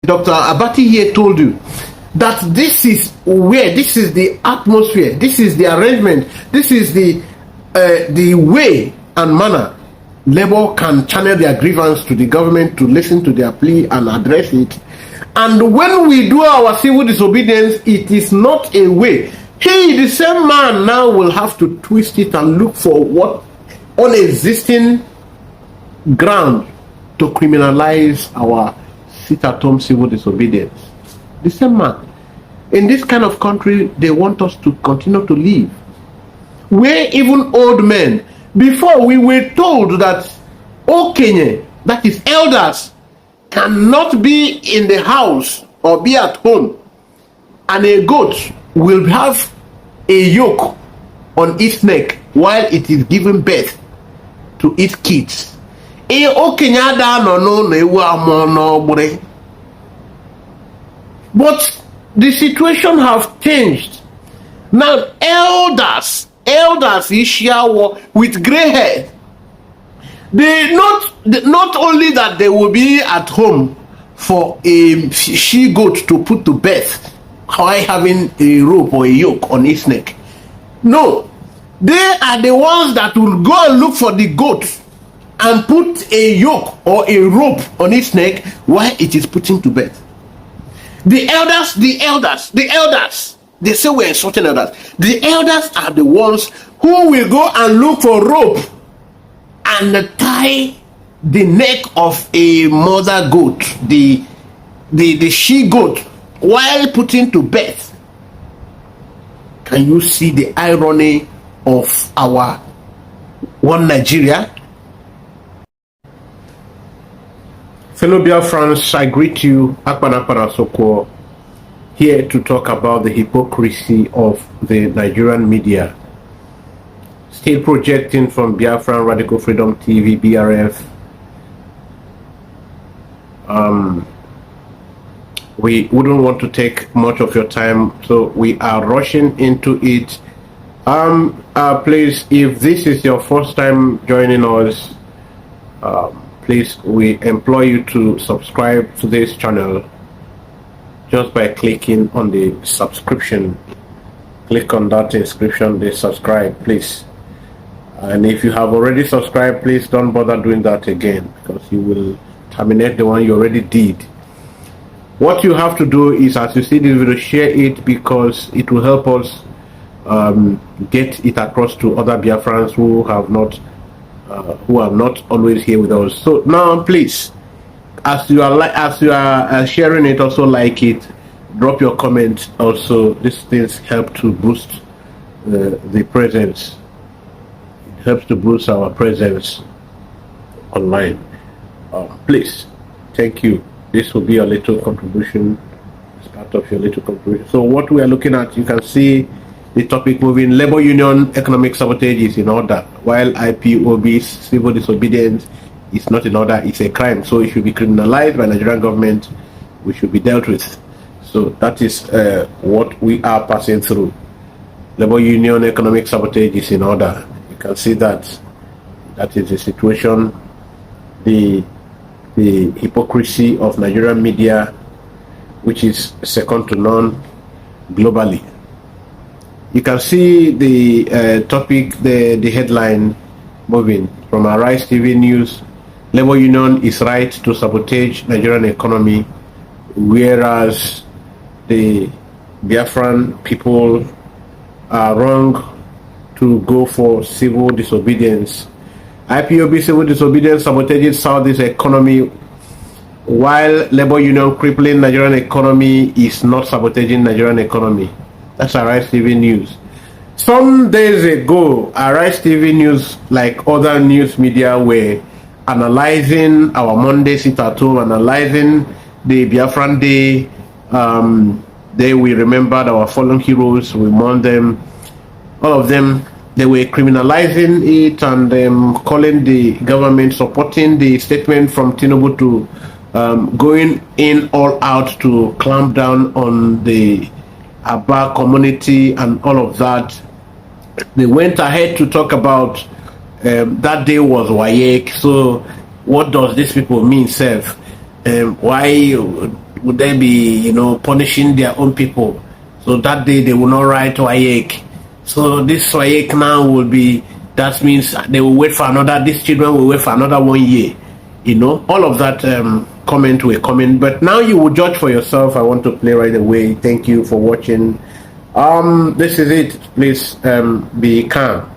Dr. Abati here told you that this is the atmosphere, this is the arrangement, this is the way and manner Labour can channel their grievance to the government to listen to their plea and address it. And when we do our civil disobedience, it is not a way. He, the same man, now will have to twist it and look for what unexisting ground to criminalize our sit-at-home civil disobedience. The same man. In this kind of country, they want us to continue to live. Where even old men, before we were told that Okenye, that is elders, cannot be in the house or be at home, and a goat will have a yoke on its neck while it is giving birth to its kids. But the situation have changed. Now elders with gray hair, they not only that they will be at home for a she goat to put to birth while having a rope or a yoke on its neck. No, they are the ones that will go and look for the goat and put a yoke or a rope on its neck while it is putting to bed. The elders, they say we're insulting elders. The elders are the ones who will go and look for rope and tie the neck of a mother goat, the she goat, while putting to bed. Can you see the irony of our one Nigeria? Fellow Biafrans, I greet you, Akpanakpana Soko, here to talk about the hypocrisy of the Nigerian media. Still projecting from Biafran Radical Freedom TV, BRF. We wouldn't want to take much of your time, so we are rushing into it. Please, if this is your first time joining us, please, we implore you to subscribe to this channel just by clicking on the subscription. Click on that inscription, the subscribe, please. And if you have already subscribed, please don't bother doing that again, because you will terminate the one you already did. What you have to do is, as you see this video, share it, because it will help us get it across to other Biafrans who are not always here with us. So now, please, as you are sharing it, also like it, drop your comment. Also, these things help to boost the presence. It helps to boost our presence online. Please, thank you. This will be a little contribution, as part of your little contribution. So what we are looking at, you can see the topic moving. Labor union economic sabotage is in order, while IPOB civil disobedience is not in order. It's a crime, so it should be criminalized by Nigerian government. We should be dealt with. So that is what we are passing through. Labor union economic sabotage is in order. You can see that is the situation. The hypocrisy of Nigerian media, which is second to none globally. You can see the topic, the headline moving from Arise TV News. Labor union is right to sabotage Nigerian economy, whereas the Biafran people are wrong to go for civil disobedience. IPOB civil disobedience sabotages Southeast economy, while labor union crippling Nigerian economy is not sabotaging Nigerian economy. That's Arise TV News. Some days ago, Arise TV News, like other news media, were analyzing our Monday sit at home, analyzing the Biafran Day. Day we remembered our fallen heroes, we mourn them. All of them, they were criminalizing it and calling the government, supporting the statement from Tinubu to going in all out to clamp down on the Aba community and all of that. They went ahead to talk about that day was Wayek. So what does these people mean, Seth? Why would they be, you know, punishing their own people? So that day they will not write WAEC. So this WAEC now will be, that means they will wait for another, these children will wait for another 1 year. You know, all of that comment will come in. But now you will judge for yourself. I want to play right away. Thank you for watching. This is it. Please be calm.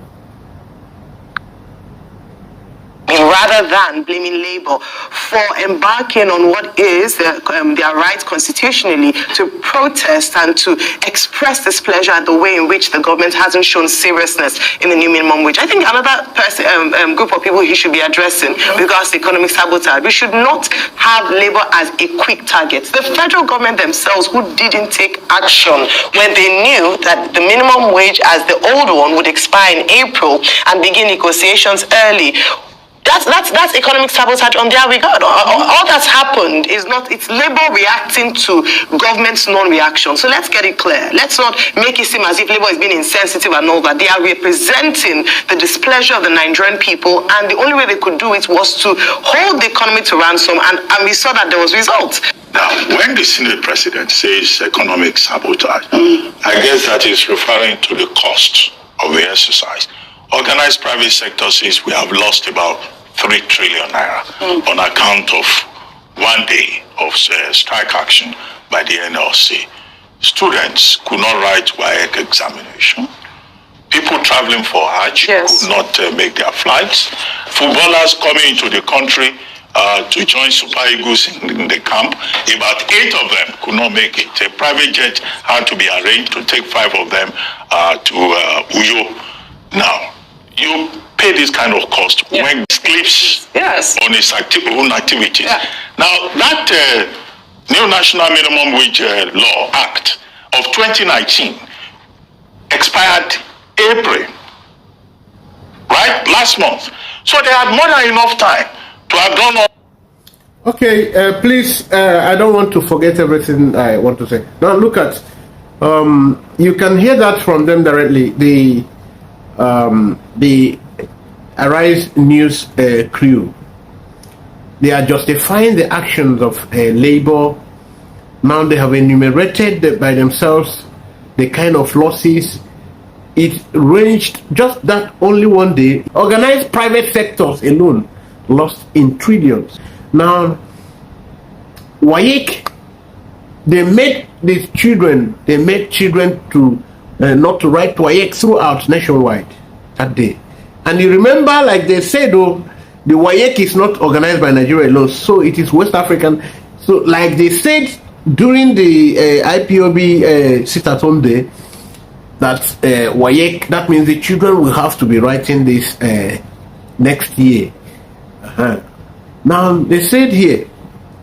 Rather than blaming Labour for embarking on what is their right constitutionally to protest and to express displeasure at the way in which the government hasn't shown seriousness in the new minimum wage. I think another group of people he should be addressing with regards to economic sabotage. We should not have Labour as a quick target. The federal government themselves, who didn't take action when they knew that the minimum wage as the old one would expire in April and begin negotiations early. That's economic sabotage on their regard. All that's happened is not, it's Labour reacting to government's non-reaction. So let's get it clear. Let's not make it seem as if Labour is being insensitive and all that. They are representing the displeasure of the Nigerian people, and the only way they could do it was to hold the economy to ransom, and we saw that there was results. Now, when the Senate President says economic sabotage, I guess that is referring to the cost of the exercise. Organized private sector says we have lost about 3 trillion naira on account of 1 day of strike action by the NLC. Students could not write WAEC examination. People traveling for Hajj could not make their flights. Footballers coming into the country to join Super Eagles in the camp, about 8 of them could not make it. A private jet had to be arranged to take 5 of them to Uyo. Now, you pay this kind of cost when it sleeps on its own activities. Now, that new National Minimum Wage Law Act of 2019 expired April, right? Last month. So they had more than enough time to have done all. Okay, please, I don't want to forget everything I want to say. Now, look at, you can hear that from them directly. The Arise News crew, they are justifying the actions of Labour. Now they have enumerated by themselves the kind of losses. It ranged just that only 1 day. Organized private sectors alone lost in trillions. Now, WAEC, they made children to not to write WAEC throughout nationwide that day. And you remember, like they said, though, the WAEC is not organized by Nigeria alone, so it is West African. So, like they said during the IPOB sit-at-home day, that WAEC, that means the children will have to be writing this next year. Now, they said here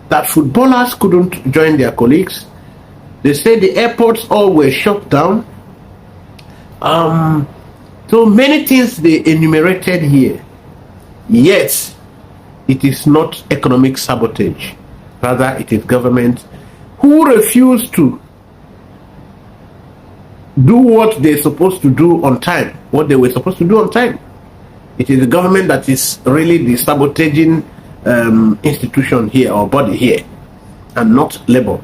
that footballers couldn't join their colleagues. They said the airports all were shut down. So many things they enumerated here. Yet, it is not economic sabotage. Rather, it is government who refuse to do what they're supposed to do on time, what they were supposed to do on time. It is the government that is really the sabotaging institution here, or body here, and not Labour.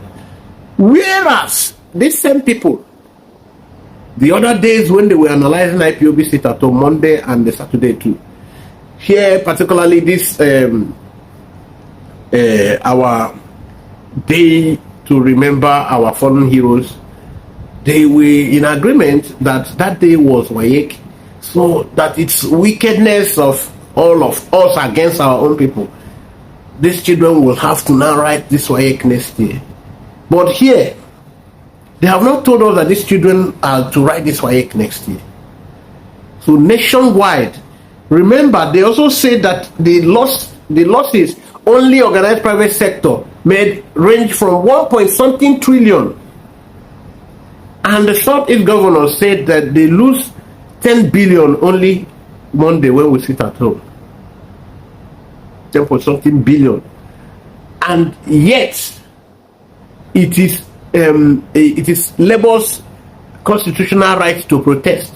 Whereas these same people, the other days when they were analyzing IPOB sit-at-home, Monday and the Saturday too, here particularly this our day to remember our fallen heroes, they were in agreement that that day was WAEC, so that it's wickedness of all of us against our own people. These children will have to now write this WAEC next year. But here, they have not told us that these children are to write this WAEC next year. So nationwide, remember, they also said that the losses only organized private sector made range from 1.something trillion. And the Southeast governor said that they lose 10 billion only Monday when we sit at home. 10.something billion. And yet, it is Labour's constitutional right to protest,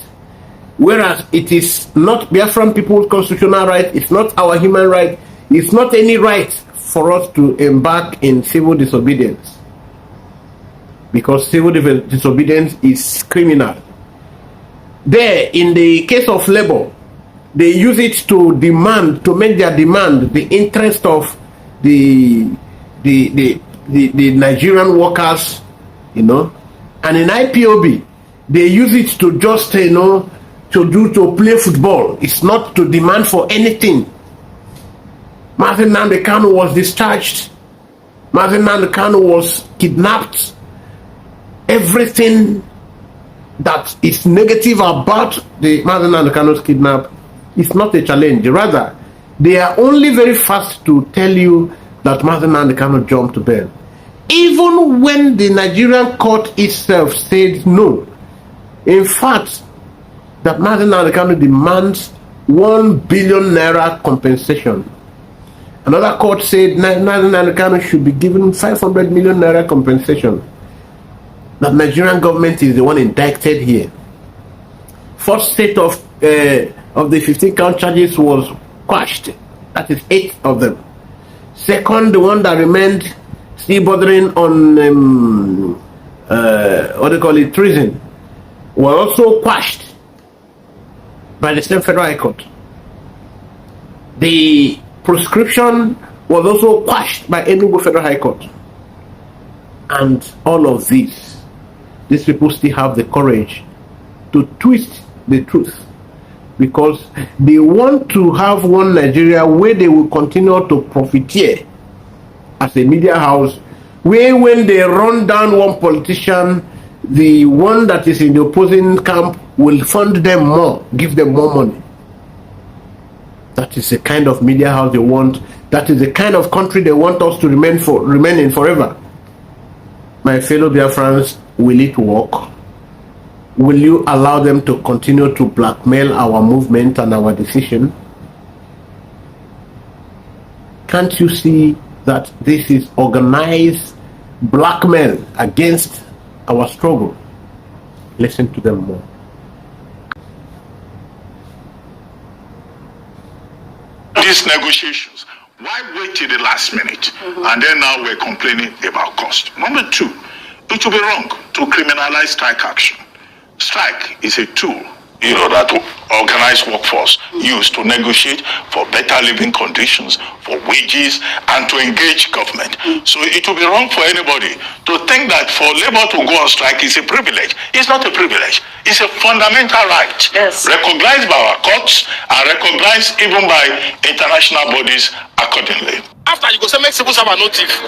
whereas it is not Biafran people's constitutional right, it's not our human right, it's not any right for us to embark in civil disobedience. because civil disobedience is criminal. There, in the case of labor, they use it to demand, to make their demand the interest of the Nigerian workers, you know. And in IPOB, they use it to just, you know, to play football. It's not to demand for anything. Martin Nnamdi Kanu was discharged. Martin Nnamdi Kanu was kidnapped. Everything that is negative about the Martin Nnamdi Kanu's kidnap is not a challenge. Rather, they are only very fast to tell you that Martin Nnamdi Kanu jumped to bail. Even when the Nigerian court itself said no. In fact, that Martin Nnamdi Kanu demands 1 billion naira compensation. Another court said Martin Nnamdi Kanu should be given 500 million naira compensation. That Nigerian government is the one indicted here. First set of the 15 count charges was quashed. That is 8 of them. Second, the one that remained still bordering on what they call it, treason, were also quashed by the same Federal High Court. The proscription was also quashed by Enugu Federal High Court. And all of these people still have the courage to twist the truth, because they want to have one Nigeria where they will continue to profiteer as a media house, where when they run down one politician, the one that is in the opposing camp will fund them more, give them more money. That is the kind of media house they want. That is the kind of country they want us to remain in forever. My fellow Biafrans, will it work? Will you allow them to continue to blackmail our movement and our decision? Can't you see that this is organized blackmail against our struggle? Listen to them more. These negotiations, why wait till the last minute? And then now we're complaining about cost. Number 2, it would be wrong to criminalize strike action. Strike is a tool, you know, that organized workforce use to negotiate for better living conditions, for wages, and to engage government. So it would be wrong for anybody to think that for labor to go on strike is a privilege. It's not a privilege. It's a fundamental right, recognized by our courts and recognized even by international bodies accordingly. After you go say make civil servant no thief,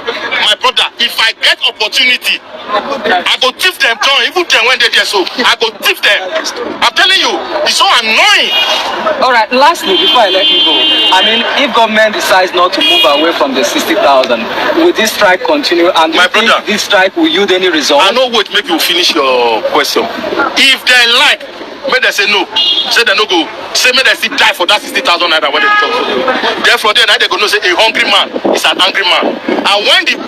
my brother, if I get opportunity, I go thief them down, even them when they there, so I go thief them. I'm telling you, it's so annoying. All right, lastly, before I let you go, I mean, if government decides not to move away from the 60,000, will this strike continue? And my brother, this strike will yield any result? I know what make you finish your question. If they like, may they say no, say they no go, say may they still die for that 60,000 naira when they talk. Therefore, then they go no say a hungry man is an angry man. And when the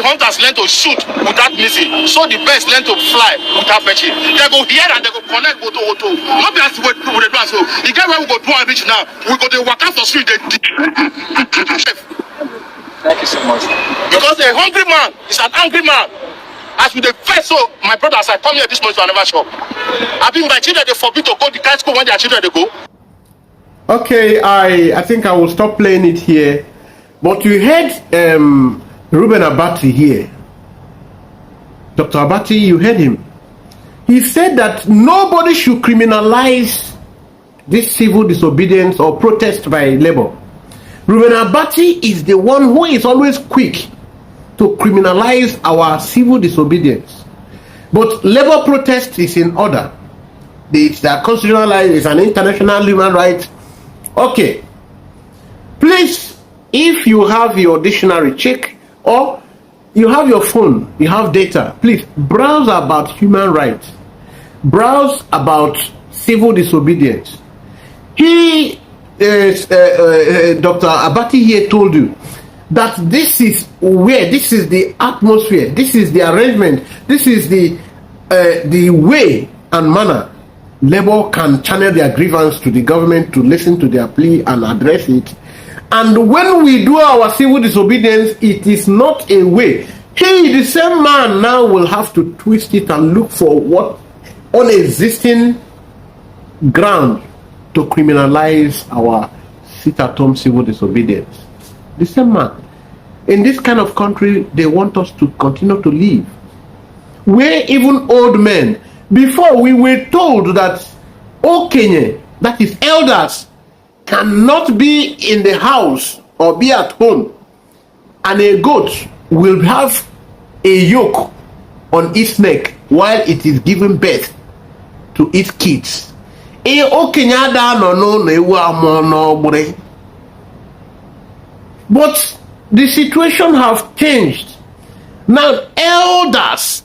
hunters learn to shoot without missing, so the birds learn to fly without fetching, they go here and they go connect auto. Not be as what people they do so. The guy where we go do our reach now, we go to walk out for street. Thank you so much. Because a hungry man is an angry man. As with the first, so my brother, as I come here this morning to another shop, I've been my children, they forbid to go to the kind school when their children they go. Okay, I think I will stop playing it here. But you heard Reuben Abati here. Dr. Abati, you heard him. He said that nobody should criminalize this civil disobedience or protest by labor. Reuben Abati is the one who is always quick to criminalize our civil disobedience. But labor protest is in order. It's the constitutional right, it's an international human right. Okay. Please, if you have your dictionary, check, or you have your phone, you have data, please browse about human rights. Browse about civil disobedience. He, Dr. Abati here told you that this is the atmosphere, this is the arrangement, this is the way and manner labor can channel their grievance to the government, to listen to their plea and address it. And when we do our civil disobedience, it is not a way He, the same man, now will have to twist it and look for what unexisting ground to criminalize our sit-at-home civil disobedience. The same man. In this kind of country, they want us to continue to live, where even old men, before we were told that Okenye, that is elders, cannot be in the house or be at home, and a goat will have a yoke on its neck while it is giving birth to its kids. But the situation have changed. Now elders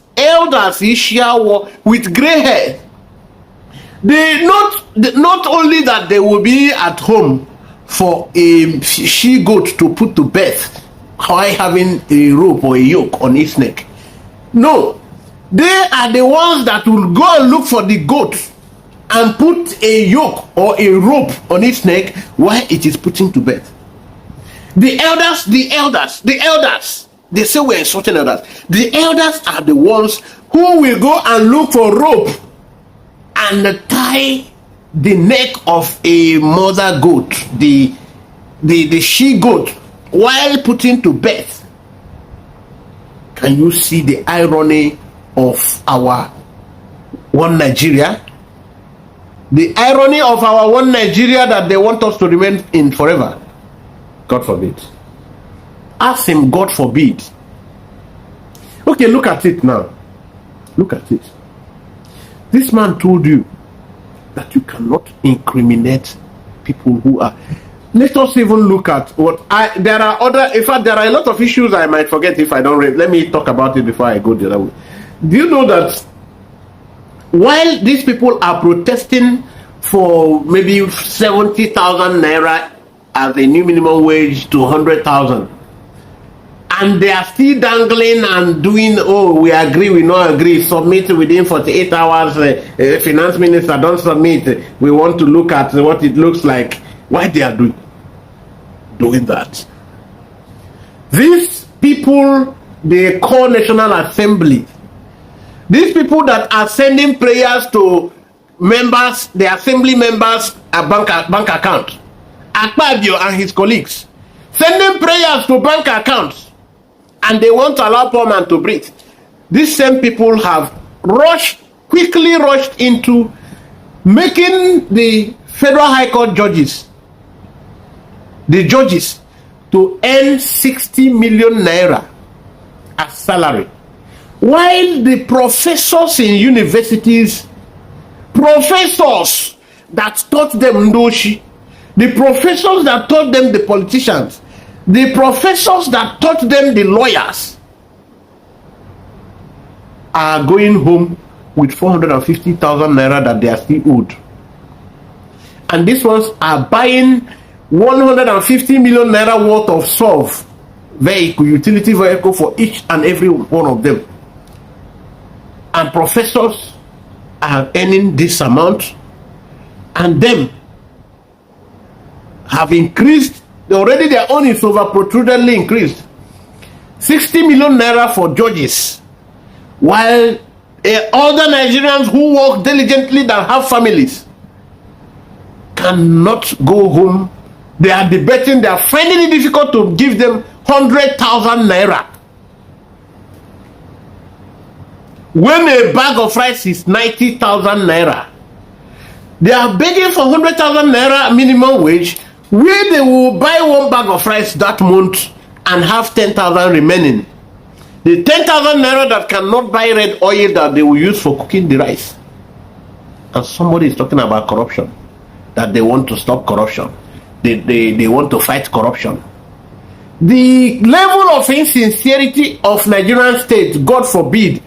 with gray hair, they not only that they will be at home for a she goat to put to birth while having a rope or a yoke on its neck. No, they are the ones that will go and look for the goat and put a yoke or a rope on its neck while it is putting to bed. The elders, they say we're insulting elders. The elders are the ones who will go and look for rope and tie the neck of a mother goat, the she goat, while putting to bed. Can you see the irony of our one Nigeria? The irony of our one Nigeria that they want us to remain in forever. God forbid. Ask him, God forbid. Okay, look at it now. Look at it. This man told you that you cannot incriminate people who are. Let us even look at what there are other. In fact, there are a lot of issues I might forget if I don't read. Let me talk about it before I go the other way. Do you know that while these people are protesting for maybe 70,000 naira as a new minimum wage to 100,000, and they are still dangling and doing, oh, we agree, we not agree, submit within 48 hours, finance minister don't submit, we want to look at what it looks like. Why they are doing that? These people they call National Assembly, these people that are sending prayers to members, the assembly members, a bank account, Akpabio and his colleagues, sending prayers to bank accounts, and they want to allow poor man to breathe. These same people have quickly rushed into making the Federal High Court judges, the judges, to earn 60 million naira as salary, while the professors in universities, professors that taught them Ndoshi, the professors that taught them the politicians, the professors that taught them the lawyers, are going home with 450,000 naira that they are still owed. And these ones are buying 150 million naira worth of SOV vehicle, utility vehicle for each and every one of them. And professors are earning this amount, and them have increased. Already their own is over protrudedly increased. 60 million naira for judges, while other Nigerians who work diligently that have families cannot go home. They are debating, they are finding it difficult to give them 100,000 naira. When a bag of rice is 90,000 naira, they are begging for 100,000 naira minimum wage, where they will buy one bag of rice that month and have 10,000 remaining. The 10,000 naira that cannot buy red oil that they will use for cooking the rice. And somebody is talking about corruption, that they want to stop corruption. They want to fight corruption. The level of insincerity of Nigerian state, God forbid,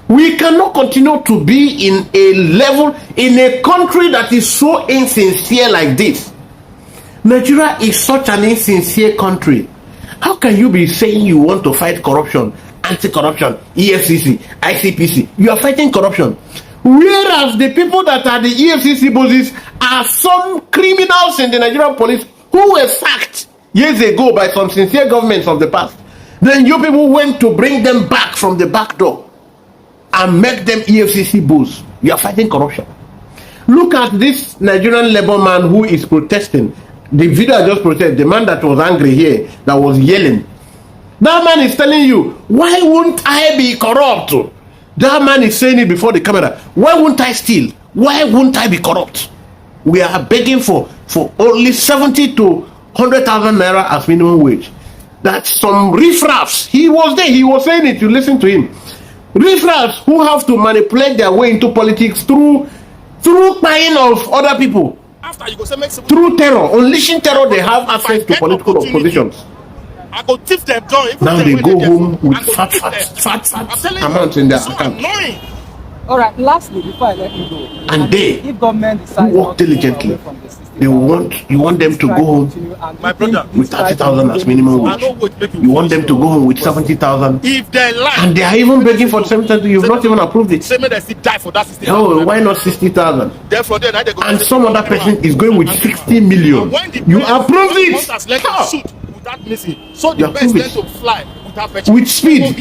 we cannot continue to be in a level, in a country that is so insincere like this. Nigeria is such an insincere country. How can you be saying you want to fight corruption, anti-corruption, EFCC, ICPC? You are fighting corruption. Whereas the people that are the EFCC bosses are some criminals in the Nigerian police who were sacked years ago by some sincere governments of the past. Then you people went to bring them back from the back door and make them EFCC bulls. You are fighting corruption. Look at this Nigerian labor man who is protesting. The video I just protested, the man that was angry here, that was yelling. That man is telling you, why won't I be corrupt? That man is saying it before the camera. Why won't I steal? Why won't I be corrupt? We are begging for only 70 to 100,000 naira as minimum wage. That's some riffraffs. He was there. He was saying it. You listen to him. Riffraffs who have to manipulate their way into politics through buying of other people. After you go say make through terror, unleashing terror, they have access to political positions. I go thief them down. Now they go home with fat amounts in their account. Annoying. All right. Lastly, before I let you go, And they if government decides work diligently. You want them to go home My brother, with 30,000 as minimum wage. You want them to go home with 70,000. If they lie, And they are even begging for 70,000. You've not even approved it. say me they still die for that 60. Oh, why not 60,000? Therefore, then I go. And some other person is going with 60 million. You approve it. Without missing. So You the best approve then it. to fly without petrol. With speed.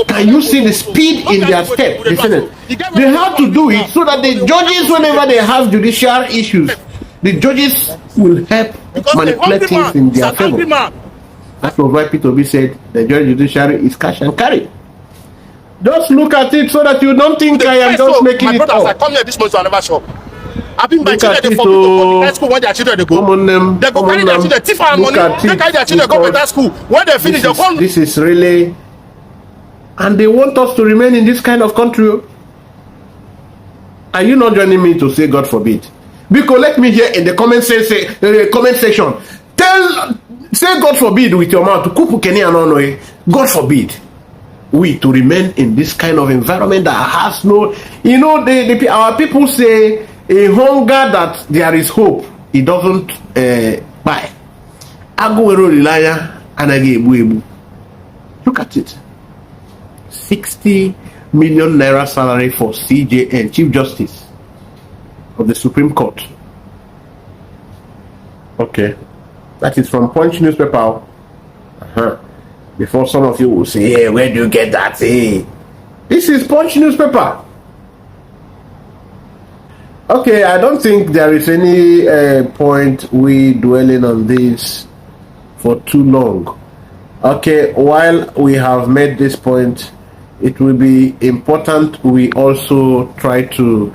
Can you see the speed in their step? Listen, they have to do it so that the judges, whenever they have judicial issues, the judges will help manipulate things in their favor. That's why IPOB said the judiciary is cash and carry. Just look at it so that you don't think I am just making it I up. come here this month to never shop. I've been my Look children at they it, forbid to go oh. to school when their children they go. Come on them. They go Come carry on their them. children, thief our Look money. at They it. carry their children go Because better school. When they finish, they come. This is really, and they want us to remain in this kind of country. Are you not joining me to say God forbid? Because let me hear in the comment section. Say God forbid with your mouth. God forbid we to remain in this kind of environment that has no, our people say a hunger that there is hope. It doesn't buy. Look at it. 60 million naira salary for CJN, Chief Justice of the Supreme Court. Okay. That is from Punch newspaper. Before some of you will say, hey, where do you get that? Hey, this is Punch newspaper. Okay, I don't think there is any point we dwelling on this for too long. Okay, while we have made this point, it will be important we also try to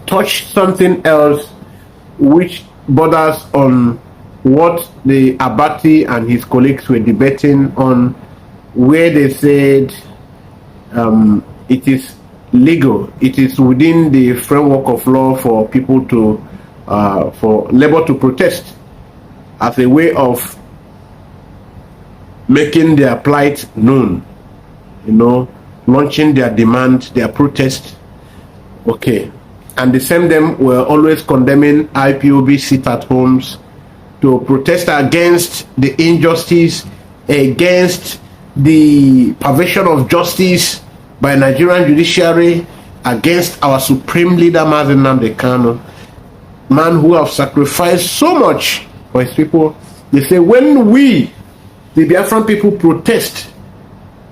touch something else which borders on what the Abati and his colleagues were debating on, where they said it is legal, it is within the framework of law for people to for labor to protest as a way of making their plight known, launching their demand, their protest. Okay, and the same them were always condemning IPOB sit-at-homes to protest against the injustice, against the perversion of justice by Nigerian judiciary, against our supreme leader Mazi Nnamdi Kanu, man who have sacrificed so much for his people. They say when we, the Biafran people, protest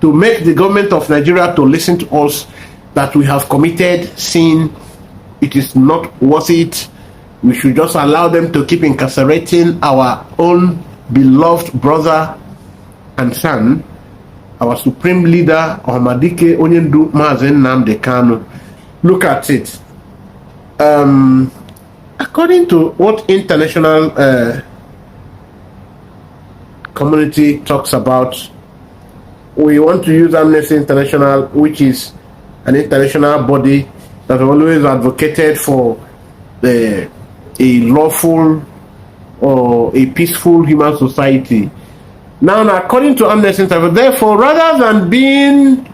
to make the government of Nigeria to listen to us, that we have committed sin, it is not worth it. We should just allow them to keep incarcerating our own beloved brother and son, our supreme leader, Ohamadike Onyendu Mazi Nnamdi Kanu. Look at it. According to what international community talks about, we want to use Amnesty International, which is an international body that always advocated for a lawful or a peaceful human society. Now, according to Amnesty International, therefore, rather than being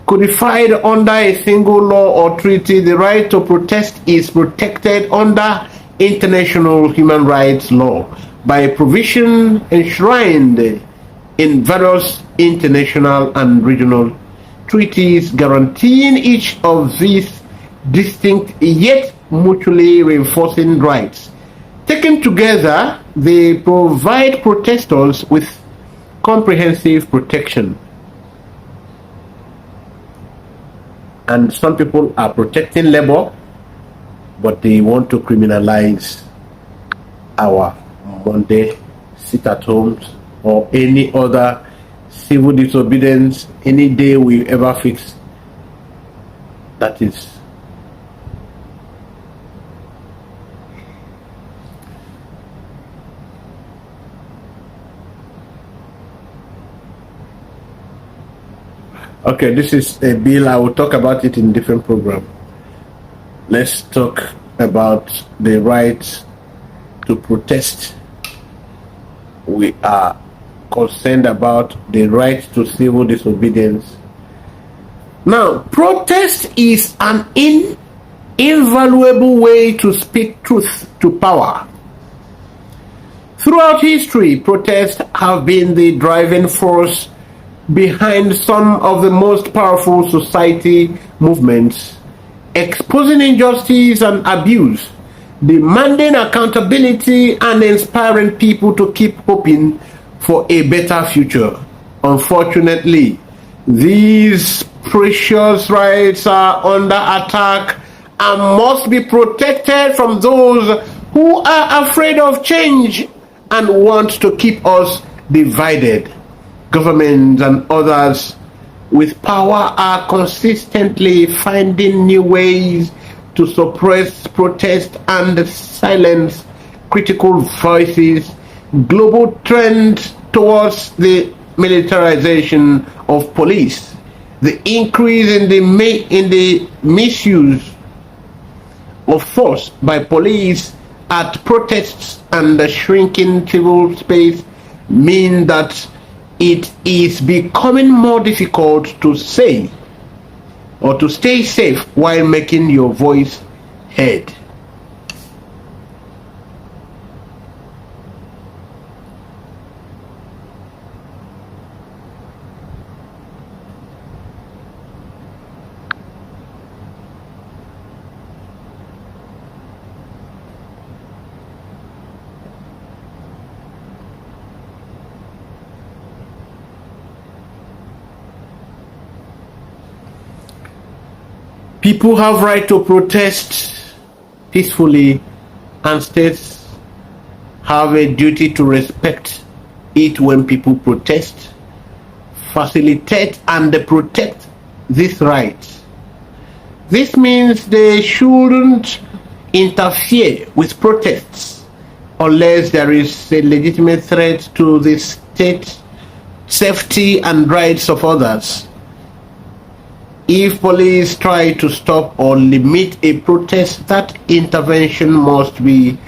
codified under a single law or treaty, the right to protest is protected under international human rights law by a provision enshrined in various international and regional treaties guaranteeing each of these distinct yet mutually reinforcing rights. Taken together, they provide protesters with comprehensive protection. And some people are protecting labor, but they want to criminalize our Monday sit-at-homes or any other civil disobedience, any day we ever fix. That is okay. This is a bill. I will talk about it in different program. Let's talk about the right to protest. We are concerned about the right to civil disobedience. Now, protest is an invaluable way to speak truth to power. Throughout history, protests have been the driving force behind some of the most powerful society movements, exposing injustice and abuse, demanding accountability, and inspiring people to keep hoping for a better future. Unfortunately, these precious rights are under attack and must be protected from those who are afraid of change and want to keep us divided. Governments and others with power are consistently finding new ways to suppress protest and silence critical voices. Global trend towards the militarization of police, the increase in the misuse of force by police at protests, and the shrinking civil space mean that it is becoming more difficult to say or to stay safe while making your voice heard. People have right to protest peacefully, and states have a duty to respect it when people protest, facilitate and protect these rights. This means they shouldn't interfere with protests unless there is a legitimate threat to the state safety and rights of others. If police try to stop or limit a protest, that intervention must be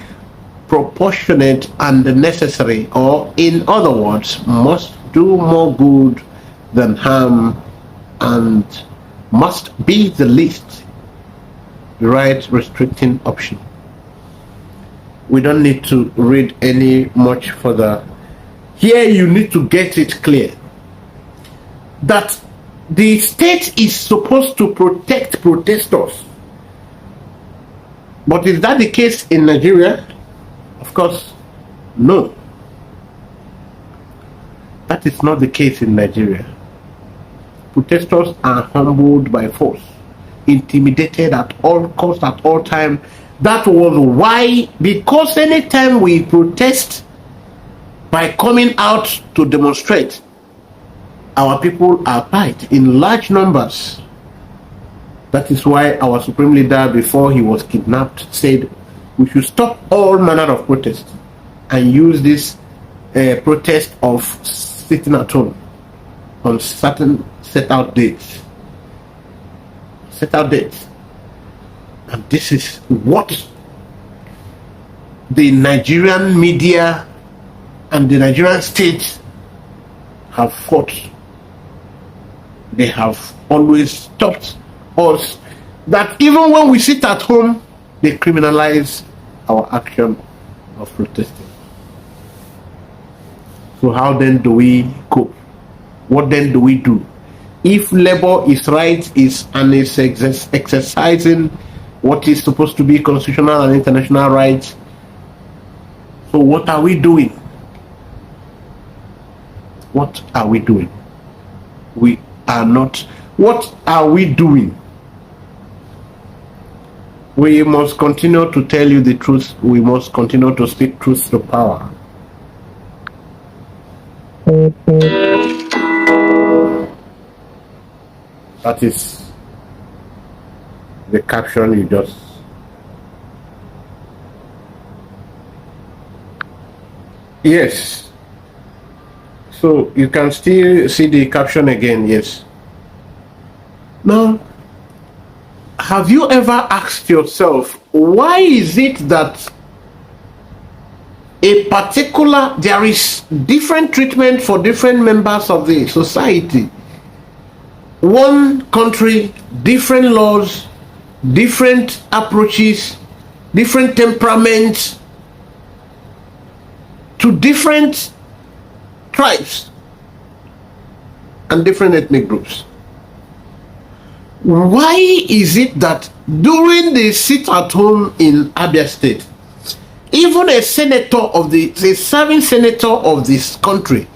proportionate and necessary, or in other words, must do more good than harm and must be the least right restricting option. We don't need to read any much further. Here you need to get it clear that the state is supposed to protect protesters. But is that the case in Nigeria? Of course, no. That is not the case in Nigeria. Protesters are humbled by force, intimidated at all costs, at all time. That was why, because anytime we protest by coming out to demonstrate, our people are pied in large numbers. That is why our supreme leader, before he was kidnapped, said we should stop all manner of protest and use this protest of sitting at home on certain set out dates. And this is what the Nigerian media and the Nigerian state have fought. They have always stopped us, that even when we sit at home, they criminalize our action of protesting. So how then do we cope? What then do we do? If labor is right, and is exercising what is supposed to be constitutional and international rights, so what are we doing? what are we doing? We are not. What are we doing? We must continue to tell you the truth. We must continue to speak truth to power. That is the caption you just. Yes. So you can still see the caption again. Yes. Now, have you ever asked yourself, why is it that there is different treatment for different members of the society? One country, different laws, different approaches, different temperaments to different tribes and different ethnic groups. Why is it that during the sit-at-home in Abia State, even a serving senator of this country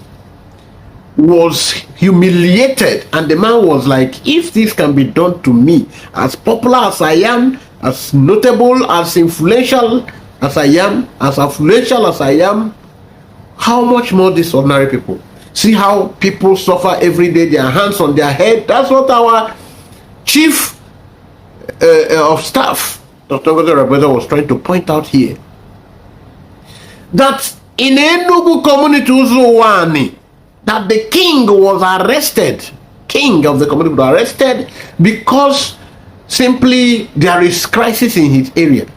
was humiliated, and the man was like, if this can be done to me, as popular as I am, as notable, as influential as I am, as affluential as I am, how much more these ordinary people? See how people suffer every day, their hands on their head. That's what our chief of staff, Dr. Rabeda, was trying to point out here. That in Enugu community Uzuwani, that the king was arrested, king of the community was arrested because simply there is crisis in his area.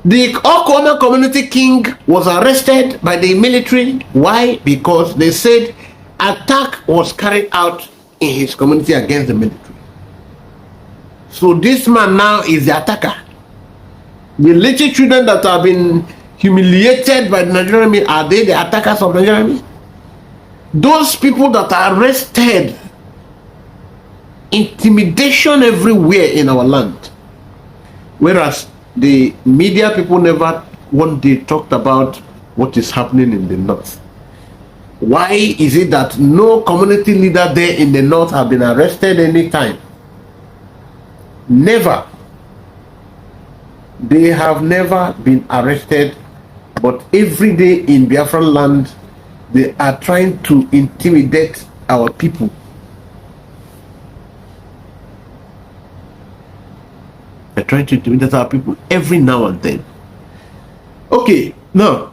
The Okoma community king was arrested by the military. Why? Because they said attack was carried out in his community against the military. So this man now is the attacker. The little children that have been humiliated by the Nigerian army, are they the attackers of the Nigerian army? Those people that are arrested, intimidation everywhere in our land. Whereas the media people never one day talked about what is happening in the north. Why is it that no community leader there in the north have been arrested any time? Never. They have never been arrested, but every day in Biafran land, they are trying to intimidate our people. They're trying to intimidate our people every now and then. Okay, now,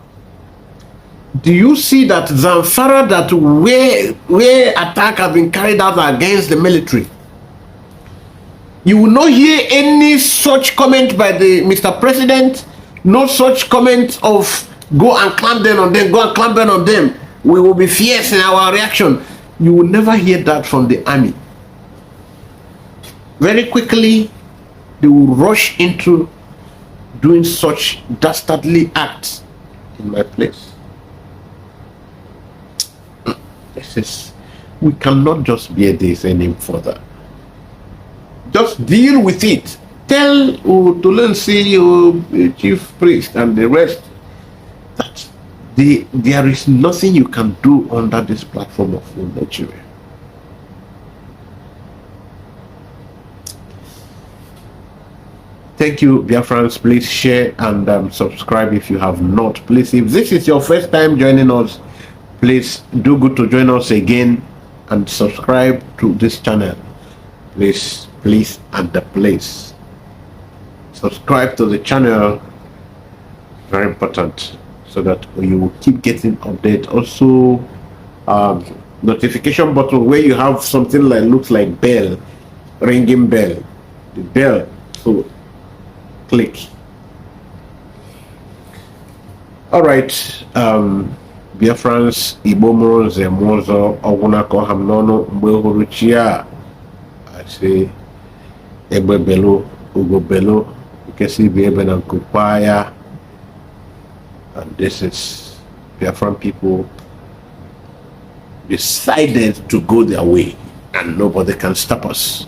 do you see that Zamfara, that where attack have been carried out against the military? You will not hear any such comment by the Mr. President, no such comment of go and clamp down on them, go and clamp down on them. We will be fierce in our reaction. You will never hear that from the army. Very quickly, they will rush into doing such dastardly acts in my place. We cannot just bear this any further. Just deal with it. Tell NLC, chief priest, and the rest that there is nothing you can do under this platform of Nigeria. Thank you, Biafrans. Please share and subscribe if you have not. Please, if this is your first time joining us, please do good to join us again and subscribe to this channel. Please, and the place. Subscribe to the channel. Very important, so that you will keep getting update. Also, notification button where you have something like looks like bell, ringing bell, the bell. So click. All right, Biafrans, Ibomo, Zemozo, Ogunako, Hamnono, Mbehuruchia. I say, Ebebelo, Ugobelo, Ukesi Beben and Kupaya. And this is Biafran people decided to go their way, and nobody can stop us.